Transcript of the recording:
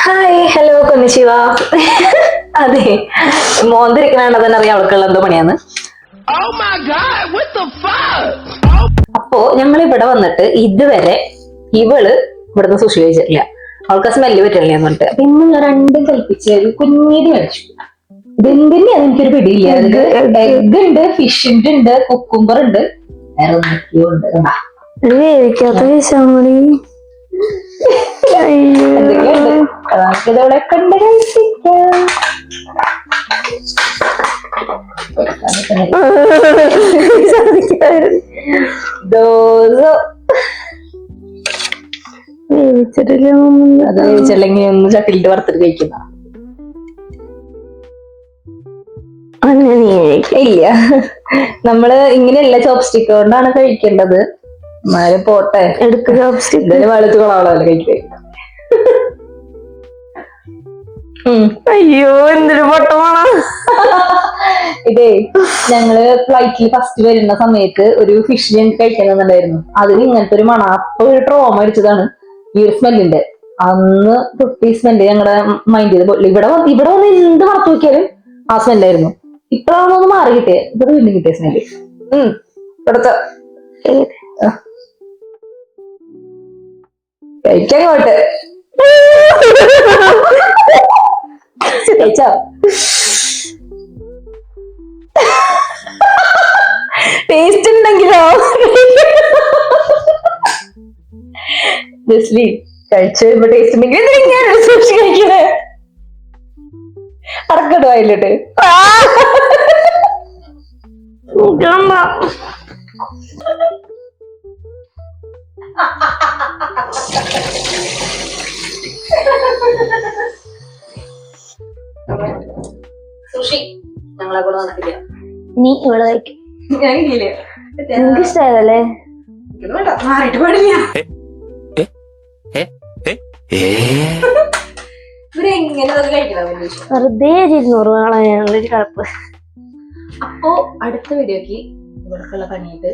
Hi hello കൊന്നിച്ചിവ. അതെ, മോന്തിരിക്കണ തന്നെ അറിയാം അവൾക്കുള്ള എന്തോ പണിയാന്ന്. അപ്പോ ഞങ്ങൾ ഇവിടെ വന്നിട്ട് ഇതുവരെ ഇവള് ഇവിടുന്ന് സുഷി കഴിച്ചിട്ടില്ല. അവൾക്ക് സ്മെല്ല് പറ്റില്ല എന്ന് പറഞ്ഞിട്ട് അപ്പൊ ഇന്ന് ഞാൻ രണ്ടും കൽപ്പിച്ച് കുഞ്ഞീതി കഴിച്ചു. ഇതെന്തിനാ എനിക്കൊരു പിടിയില്ല. എഗ് ഉണ്ട്, ഫിഷിന്റെ ഉണ്ട്, കുക്കുംബർ ഉണ്ട്, വേറെ എന്തൊക്കെയോ ഉണ്ട്. വേവിക്കാത്ത വിശാമണി ഇതവിടെ കണ്ട് കഴിപ്പിക്കാം. അത് വേവിച്ചില്ലെങ്കിൽ ഒന്ന് ചട്ടിലിട്ട് വറുത്തിട്ട് കഴിക്കുന്ന ഇല്ല. നമ്മള് ഇങ്ങനെയല്ല ചോപ്സ്റ്റിക് കൊണ്ടാണ് കഴിക്കേണ്ടത്. എന്നാലും പോട്ടെ, എടുക്ക ചോപ്സ്റ്റിക് വെളുത്ത് കൊളാവളല്ലേ കഴിക്കുക. അയ്യോ എന്തൊരു പൊട്ടമാണ്. ഇതേ ഞങ്ങള് ഫ്ലൈറ്റിൽ ഫസ്റ്റ് വരുന്ന സമയത്ത് ഒരു ഫിഷ് ഞങ്ങൾക്ക് കഴിക്കുന്നുണ്ടായിരുന്നു. അതിന് ഇങ്ങനത്തെ ഒരു മണ. അപ്പൊ ഒരു ട്രോമ അടിച്ചതാണ് ഈ ഒരു സ്മെല്ലിന്റെ. അന്ന് തൊട്ടി സ്മെല്ല് ഞങ്ങളുടെ മൈൻഡ് ചെയ്ത് ഇവിടെ വന്ന് എന്ത് വറുത്ത് നോക്കിയാലും ആ സ്മെല്ലായിരുന്നു. ഇപ്പഴാണൊന്ന് മാറി കിട്ടിയേ. ഇവിടെ വീണ്ടും കിട്ടിയ സ്മെല്ല്. ഇവിടുത്തെ കഴിക്കോട്ട് കഴിച്ചോ? ടേസ്റ്റ് ഉണ്ടെങ്കിലോ ജസ്ലി കഴിച്ചു വരുമ്പോ ടേസ്റ്റ് ഉണ്ടെങ്കിൽ സൂക്ഷി കഴിക്കണേ. അടക്കട്ടോ അതിലിട്ട് സുഷി ഞങ്ങളെ കൂടെ വന്നിട്ടില്ല. നീ ഇവിടെ കഴിക്കും. എനിക്ക് ഇഷ്ടമല്ലേ? മാറിയിട്ട് പാടില്ല. ഇവരെങ്ങനെ അത് കഴിക്കണം? വെറുതെ 200 കളയാനുള്ളൊരു കടപ്പ്. അപ്പോ അടുത്ത വീഡിയോക്ക് ഇവർക്കുള്ള പണിയിട്ട്